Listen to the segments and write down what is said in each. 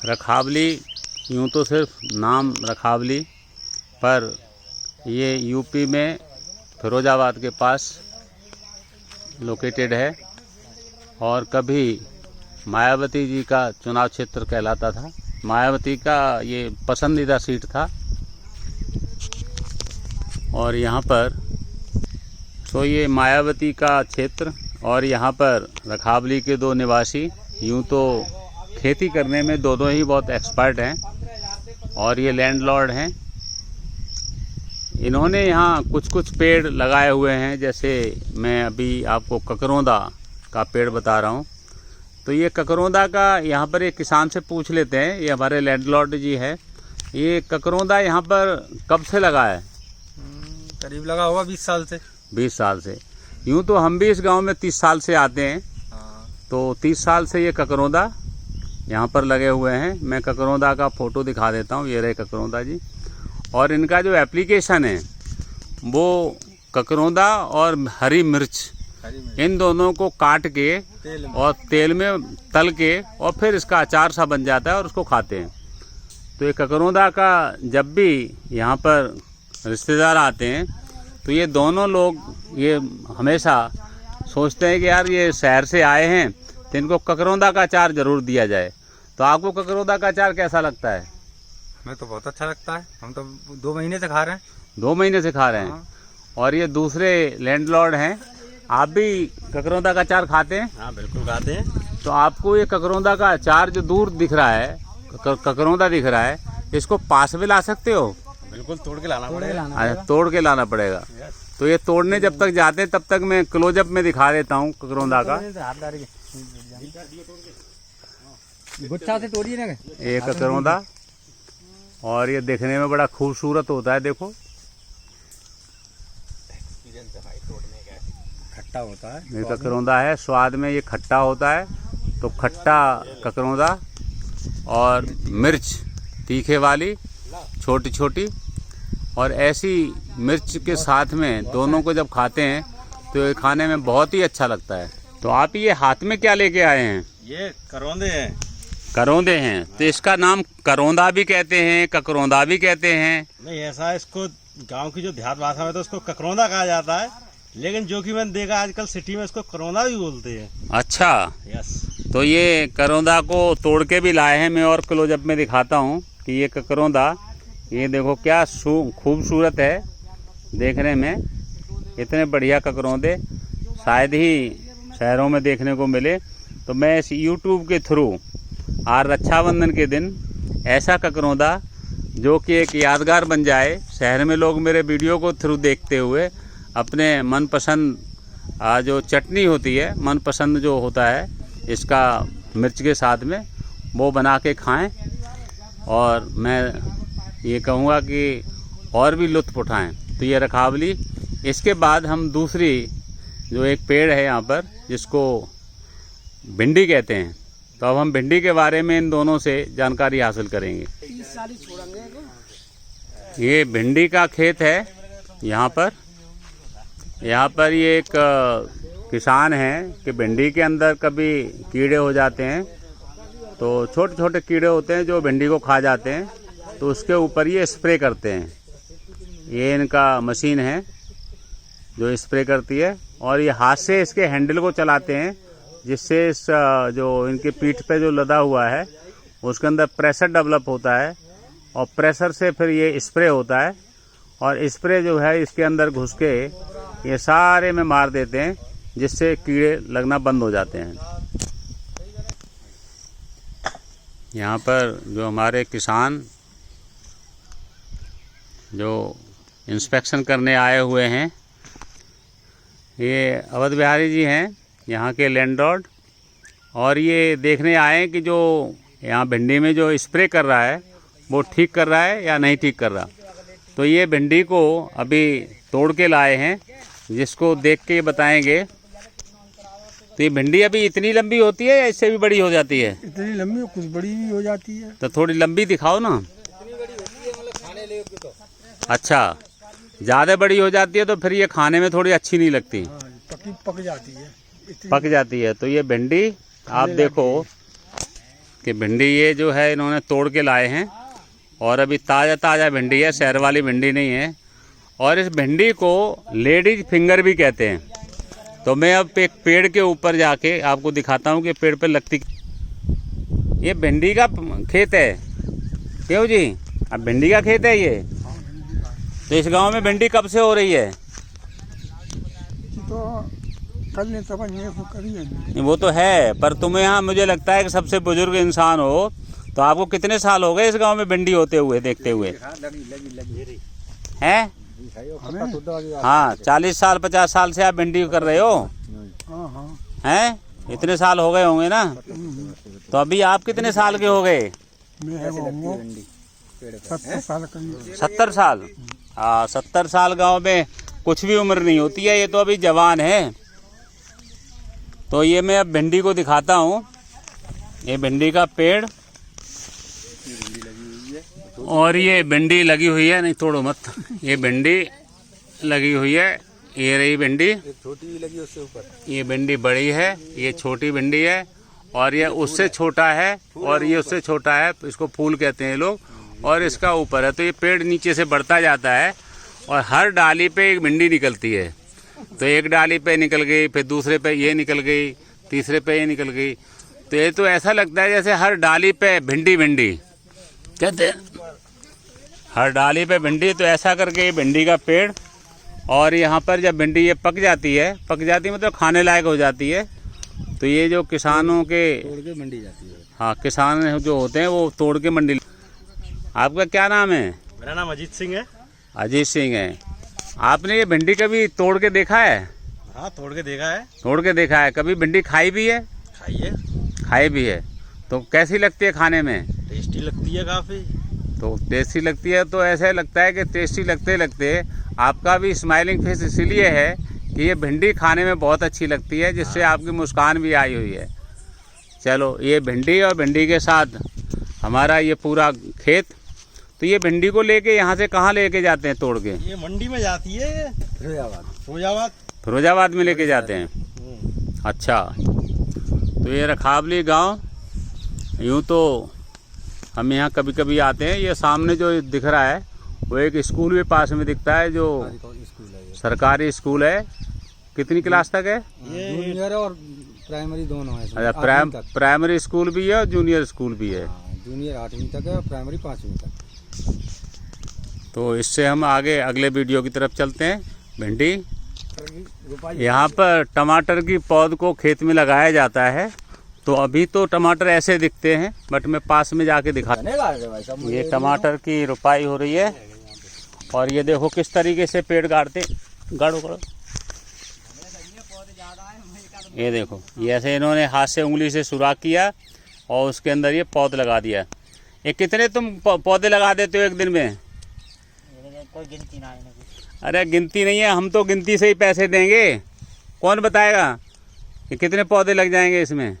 रखावली यूँ तो सिर्फ नाम रखावली, पर ये यूपी में फिरोजाबाद के पास लोकेटेड है और कभी मायावती जी का चुनाव क्षेत्र कहलाता था। मायावती का ये पसंदीदा सीट था और यहाँ पर तो ये मायावती का क्षेत्र और यहाँ पर रखावली के दो निवासी यूँ तो खेती करने में दोनों ही बहुत एक्सपर्ट हैं और ये लैंडलॉर्ड हैं। इन्होंने यहाँ कुछ कुछ पेड़ लगाए हुए हैं, जैसे मैं अभी आपको ककरोंदा का पेड़ बता रहा हूँ। तो ये ककरोंदा का यहाँ पर एक किसान से पूछ लेते हैं, ये हमारे लैंडलॉर्ड जी है। ये ककरोंदा यहाँ पर कब से लगा है? करीब लगा होगा 20 साल से। 20 साल से। यूँ तो हम भी इस गांव में 30 साल से आते हैं। तो 30 साल से ये ककरोंदा यहाँ पर लगे हुए हैं। मैं ककरोंदा का फ़ोटो दिखा देता हूँ, ये रहे ककरोंदा जी। और इनका जो एप्लीकेशन है वो ककरोंदा और हरी मिर्च इन दोनों को काट के और तेल में तल के और फिर इसका अचार सा बन जाता है और उसको खाते हैं। तो ये ककरोंदा का जब भी यहाँ पर रिश्तेदार आते हैं तो ये दोनों लोग ये हमेशा सोचते हैं कि यार ये शहर से आए हैं तो इनको ककरोंदा का अचार ज़रूर दिया जाए। तो आपको ककरोंदा का अचार कैसा लगता है? हमें तो बहुत अच्छा लगता है, हम तो 2 महीने से खा रहे हैं। 2 महीने से खा रहे हैं। हाँ। और ये दूसरे लैंडलॉर्ड हैं, आप भी ककरोंदा का अचार खाते हैं? हाँ बिल्कुल खाते हैं। तो आपको ये ककरोंदा का अचार जो दूर दिख रहा है, ककरोंदा दिख रहा है, इसको पास में ला सकते हो? बिल्कुल तोड़ के लाना पड़ेगा। अच्छा, तोड़ के लाना पड़ेगा। तो ये तोड़ने जब तक जाते हैं तब तक मैं क्लोजअप में दिखा देता हूँ ककरोंदा का। गुच्छा से तोड़िए ना ये ककरोंदा, और ये देखने में बड़ा खूबसूरत होता है। देखो खट्टा होता है, ये ककरोंदा है, स्वाद में ये खट्टा होता है। तो खट्टा ककरोंदा और मिर्च तीखे वाली छोटी छोटी, और ऐसी मिर्च के साथ में दोनों को जब खाते हैं तो ये खाने में बहुत ही अच्छा लगता है। तो आप ये हाथ में क्या लेके आए हैं? ये करौंदे हैं। करौंदे हैं। तो इसका नाम करौंदा भी कहते हैं, ककरोंदा भी कहते हैं। नहीं ऐसा, इसको गांव की जो देहात भाषा में तो इसको ककरोंदा कहा जाता है, लेकिन जो कि मैंने देखा आजकल सिटी में इसको करौंदा भी बोलते हैं। अच्छा, यस। तो ये करौंदा को तोड़ के भी लाए हैं। मैं और क्लोजअप में दिखाता हूँ कि ये ककरोंदा, ये देखो क्या खूबसूरत है देखने में। इतने बढ़िया ककरोंदे शायद ही शहरों में देखने को मिले। तो मैं इस YouTube के थ्रू आज रक्षाबंधन के दिन ऐसा ककरोंदा जो कि एक यादगार बन जाए, शहर में लोग मेरे वीडियो को थ्रू देखते हुए अपने मनपसंद जो चटनी होती है, मनपसंद जो होता है इसका मिर्च के साथ में, वो बना के खाएं। और मैं ये कहूँगा कि और भी लुत्फ़ उठाएं। तो ये रखावली। इसके बाद हम दूसरी जो एक पेड़ है यहाँ पर जिसको भिंडी कहते हैं, तो अब हम भिंडी के बारे में इन दोनों से जानकारी हासिल करेंगे। ये भिंडी का खेत है यहाँ पर। यहाँ पर ये एक किसान हैं कि भिंडी के अंदर कभी कीड़े हो जाते हैं, तो छोटे छोटे कीड़े होते हैं जो भिंडी को खा जाते हैं, तो उसके ऊपर ये स्प्रे करते हैं। ये इनका मशीन है जो स्प्रे करती है, और ये हाथ से इसके हैंडल को चलाते हैं, जिससे इस जो इनके पीठ पे जो लदा हुआ है उसके अंदर प्रेशर डेवलप होता है, और प्रेशर से फिर ये स्प्रे होता है, और स्प्रे जो है इसके अंदर घुस के ये सारे में मार देते हैं, जिससे कीड़े लगना बंद हो जाते हैं। यहाँ पर जो हमारे किसान जो इंस्पेक्शन करने आए हुए हैं, ये अवध बिहारी जी हैं, यहाँ के लैंडलॉर्ड, और ये देखने आए हैं कि जो यहाँ भिंडी में जो स्प्रे कर रहा है वो ठीक कर रहा है या नहीं ठीक कर रहा। तो ये भिंडी को अभी तोड़ के लाए हैं, जिसको देख के बताएंगे। तो ये भिंडी अभी इतनी लंबी होती है या इससे भी बड़ी हो जाती है? इतनी लंबी, कुछ बड़ी भी हो जाती है। तो थोड़ी लंबी दिखाओ ना। अच्छा, ज़्यादा बड़ी हो जाती है तो फिर ये खाने में थोड़ी अच्छी नहीं लगती। पक जाती है, पक जाती है। तो ये भिंडी आप देखो कि भिंडी ये जो है इन्होंने तोड़ के लाए हैं और अभी ताज़ा ताज़ा भिंडी है, शहर वाली भिंडी नहीं है। और इस भिंडी को लेडीज फिंगर भी कहते हैं। तो मैं अब एक पेड़ के ऊपर जाके आपको दिखाता हूँ कि पेड़ पे लगती, ये भिंडी का खेत है क्यों जी? अब भिंडी का खेत है ये। तो इस गांव में भिंडी कब से हो रही है? तो कल करिए। वो तो है, पर तुम्हें यहाँ मुझे लगता है कि सबसे बुजुर्ग इंसान हो, तो आपको कितने साल हो गए इस गांव में भिंडी होते हुए, देखते हुए हैं? हाँ, 40 साल 50 साल से आप भिंडी कर रहे हो हैं? इतने साल हो गए होंगे ना। तो अभी आप कितने साल के हो गए? 70 साल। हाँ, 70 साल गांव में कुछ भी उम्र नहीं होती है, ये तो अभी जवान है। तो ये मैं अब भिंडी को दिखाता हूँ, ये भिंडी का पेड़ और ये भिंडी लगी हुई है, नहीं तोड़ो मत, ये भिंडी लगी हुई है, ये रही भिंडी, छोटी भी लगी उससे ऊपर, ये भिंडी बड़ी है, ये छोटी भिंडी है और ये उससे छोटा है और ये उससे छोटा है, इसको फूल कहते हैं लोग, और इसका ऊपर है। तो ये पेड़ नीचे से बढ़ता जाता है और हर डाली पे एक भिंडी निकलती है। तो एक डाली पे निकल गई, फिर दूसरे पे ये निकल गई, तीसरे पे ये निकल गई। तो ये तो ऐसा लगता है जैसे हर डाली पे भिंडी भिंडी कहते हैं, हर डाली पे भिंडी। तो ऐसा करके ये भिंडी का पेड़, और यहाँ पर जब भिंडी ये पक जाती है मतलब खाने लायक हो जाती है, तो ये जो किसानों के तोड़ के मंडी जाती है। हाँ, किसान जो होते हैं वो तोड़ के मंडी। आपका क्या नाम है? मेरा नाम अजीत सिंह है। अजीत सिंह है। आपने ये भिंडी कभी तोड़ के देखा है? हाँ, तोड़ के देखा है। तोड़ के देखा है। कभी भिंडी खाई भी है? खाइए। खाई भी है। तो कैसी लगती है खाने में? टेस्टी लगती है काफ़ी। तो टेस्टी लगती है, तो ऐसे लगता है कि टेस्टी लगते लगते आपका भी स्माइलिंग फेस इसीलिए है कि ये भिंडी खाने में बहुत अच्छी लगती है, जिससे आपकी मुस्कान भी आई हुई है। चलो, ये भिंडी और भिंडी के साथ हमारा ये पूरा खेत। तो ये भिंडी को लेके यहाँ से कहाँ लेके जाते हैं तोड़ के? ये मंडी में जाती है, फिरोजाबाद में लेके जाते हैं। अच्छा, तो ये रखावली गांव, यूँ तो हम यहाँ कभी कभी आते हैं। ये सामने जो दिख रहा है वो एक स्कूल भी पास में दिखता है, जो सरकारी स्कूल है। कितनी क्लास तक है? जूनियर और प्राइमरी दोनों है। अच्छा, प्राइमरी स्कूल भी है और जूनियर स्कूल भी है। जूनियर 8वीं तक है और प्राइमरी 5वीं तक। तो इससे हम आगे अगले वीडियो की तरफ चलते हैं। भिंडी, यहाँ पर टमाटर की पौध को खेत में लगाया जाता है। तो अभी तो टमाटर ऐसे दिखते हैं, बट मैं पास में जाके दिखा। ये टमाटर की रुपाई हो रही है और ये देखो किस तरीके से पेड़ गाड़ते, गाड़ो। ये देखो, ये ऐसे इन्होंने हाथ से उंगली से सुराख किया और उसके अंदर ये पौध लगा दिया। ये कितने तुम पौधे लगा देते हो एक दिन में? कोई गिनती ना है। अरे गिनती नहीं है, हम तो गिनती से ही पैसे देंगे। कौन बताएगा कि कितने पौधे लग जाएंगे इसमें?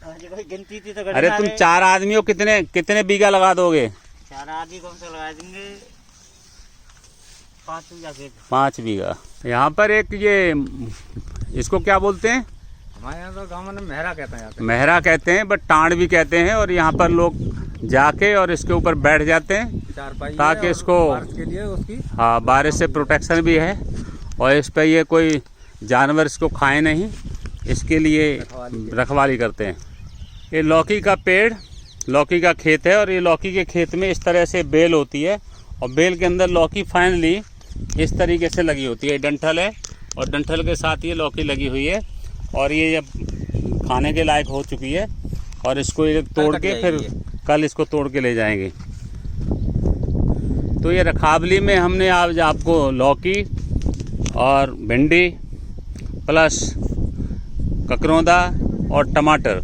कोई गिनती थी तो अरे तुम 4 आदमी हो, कितने बीघा लगा दोगे? 4 आदमी कौन सा लगा देंगे? 5 बीघा खेत। 5 बीघा। यहाँ पर एक ये, इसको क्या बोलते हैं? हमारे यहाँ तो गाँव में मेहरा कहते हैं। मेहरा कहते हैं, बट टांड भी कहते हैं। और यहाँ पर लोग जाके और इसके ऊपर बैठ जाते हैं ताकि इसको, के लिए उसकी, हाँ, बारिश से प्रोटेक्शन भी है। और इस पर ये कोई जानवर इसको खाए नहीं, इसके लिए रखवाली करते हैं। ये लौकी का पेड़, लौकी का खेत है और ये लौकी के खेत में इस तरह से बेल होती है और बेल के अंदर लौकी फाइनली इस तरीके से लगी होती है। डंठल है और डंठल के साथ ये लौकी लगी हुई है और ये जब खाने के लायक हो चुकी है और इसको ये तोड़ के फिर कल इसको तोड़ के ले जाएंगे। तो ये रखावली में हमने आज आपको लौकी और भिंडी प्लस ककरौंदा और टमाटर,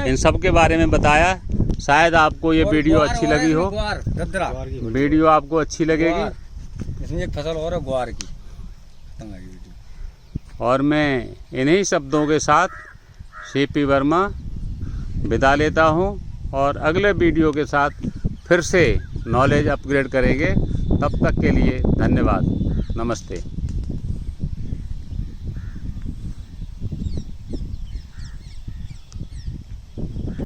इन सब के बारे में बताया। शायद आपको ये वीडियो अच्छी लगी हो। वीडियो आपको अच्छी लगेगी। इसमें एक फसल और है ग्वार की। और मैं इन्हीं शब्दों के साथ सीपी वर्मा विदा लेता हूं और अगले वीडियो के साथ फिर से नॉलेज अपग्रेड करेंगे। तब तक के लिए धन्यवाद। नमस्ते।